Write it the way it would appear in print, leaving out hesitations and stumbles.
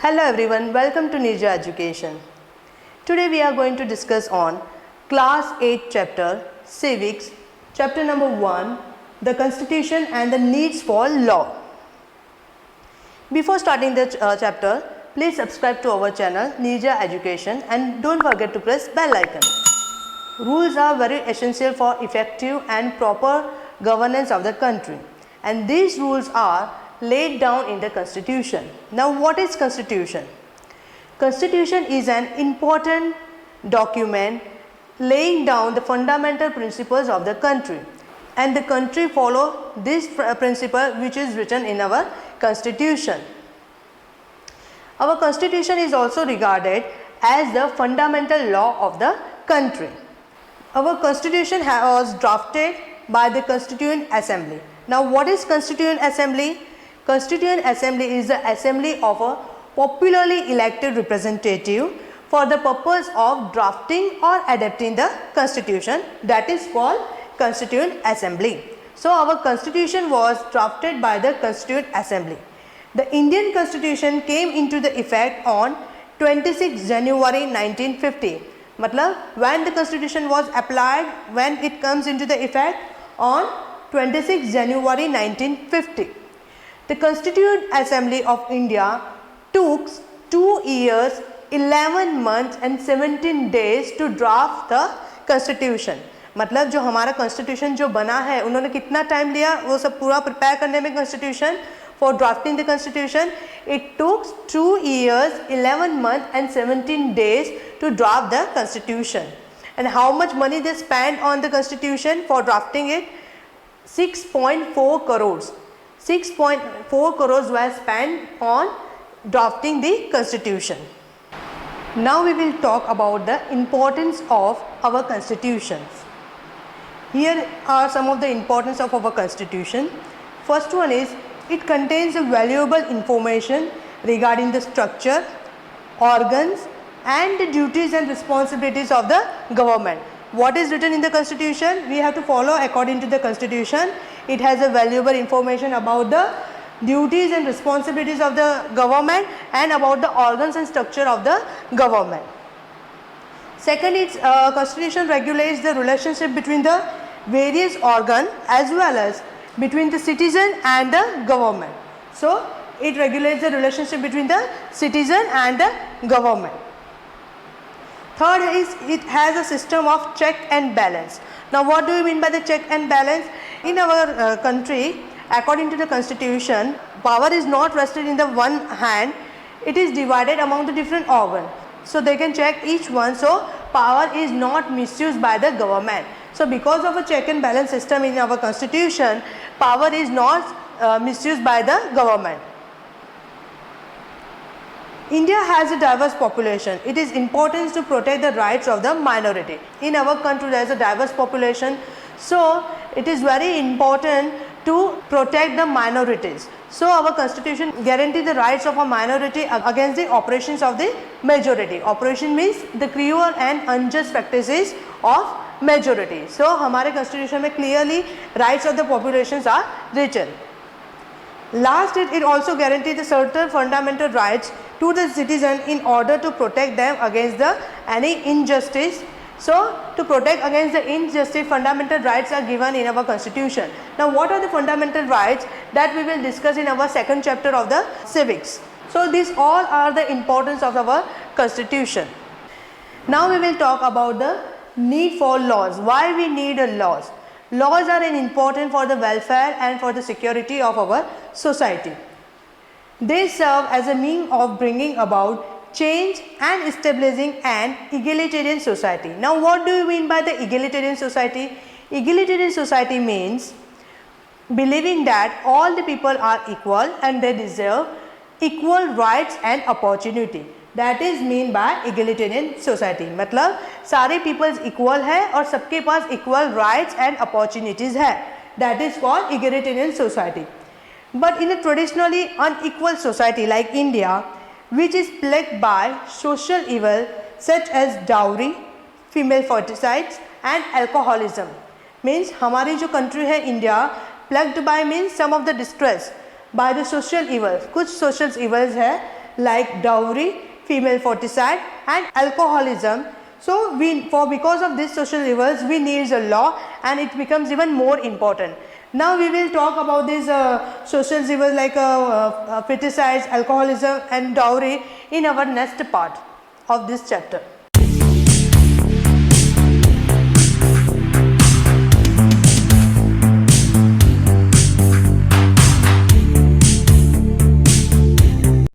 Hello everyone, welcome to Nirja Education. Today we are going to discuss on Class 8 chapter, Civics, chapter number 1, the Constitution and the needs for law. Before starting the chapter, please subscribe to our channel Nirja Education and don't forget to press bell icon. Rules are very essential for effective and proper governance of the country, and these rules are laid down in the Constitution. Now what is Constitution? Constitution is an important document laying down the fundamental principles of the country, and the country follow this principle which is written in our Constitution. Our Constitution is also regarded as the fundamental law of the country. Our Constitution was drafted by the Constituent Assembly. Now what is Constituent Assembly? Constituent Assembly is the assembly of a popularly elected representative for the purpose of drafting or adopting the Constitution, that is called Constituent Assembly. So our Constitution was drafted by the Constituent Assembly. The Indian Constitution came into the effect on 26 January 1950. Matlab when the Constitution was applied, when it comes into the effect on 26 January 1950. The Constituent Assembly of India took 2 years, 11 months and 17 days to draft the Constitution. मतलब जो हमारा Constitution जो बना है उन्होंने कितना time लिया वो सब पूरा प्रिपेयर करने में Constitution, for drafting the Constitution it took 2 years, 11 months and 17 days to draft the Constitution. And how much money they spent on the Constitution for drafting it? 6.4 crores. 6.4 crores were spent on drafting the Constitution. Now we will talk about the importance of our constitutions. Here are some of the importance of our Constitution. First one is it contains a valuable information regarding the structure, organs and the duties and responsibilities of the government. What is written in the Constitution? We have to follow according to the Constitution. It has a valuable information about the duties and responsibilities of the government and about the organs and structure of the government. Second, its Constitution regulates the relationship between the various organs as well as between the citizen and the government. So it regulates the relationship between the citizen and the government. Third is it has a system of check and balance. Now what do you mean by the check and balance? In our country, according to the Constitution, power is not vested in the one hand, it is divided among the different organs. So they can check each one, so power is not misused by the government. So because of a check and balance system in our Constitution, power is not misused by the government. India has a diverse population. It is important to protect the rights of the minority. In our country there is a diverse population, so it is very important to protect the minorities. So our Constitution guarantees the rights of a minority against the oppressions of the majority. Oppression means the cruel and unjust practices of majority. So हमारे Constitution में clearly rights of the populations are written. Last, it also guarantees the certain fundamental rights to the citizen in order to protect them against any injustice. So to protect against the injustice, fundamental rights are given in our Constitution. Now what are the fundamental rights that we will discuss in our second chapter of the Civics. So these all are the importance of our Constitution. Now we will talk about the need for laws. Why we need laws? Laws are important for the welfare and for the security of our society. They serve as a means of bringing about change and establishing an egalitarian society. Now what do you mean by the egalitarian society? Egalitarian society means believing that all the people are equal and they deserve equal rights and opportunity. That is mean by egalitarian society. मतलब सारे peoples equal है और सबके पास equal rights and opportunities है. That is called egalitarian society. But in a traditionally unequal society like India, which is plagued by social evil such as dowry, female fertilizers and alcoholism, means हमारी जो country है India plagued by means some of the distress by the social evils. कुछ social evils है like dowry, female foeticide and alcoholism. So because of these social evils we need a law, and it becomes even more important. Now we will talk about these social evils like feticides, alcoholism and dowry in our next part of this chapter.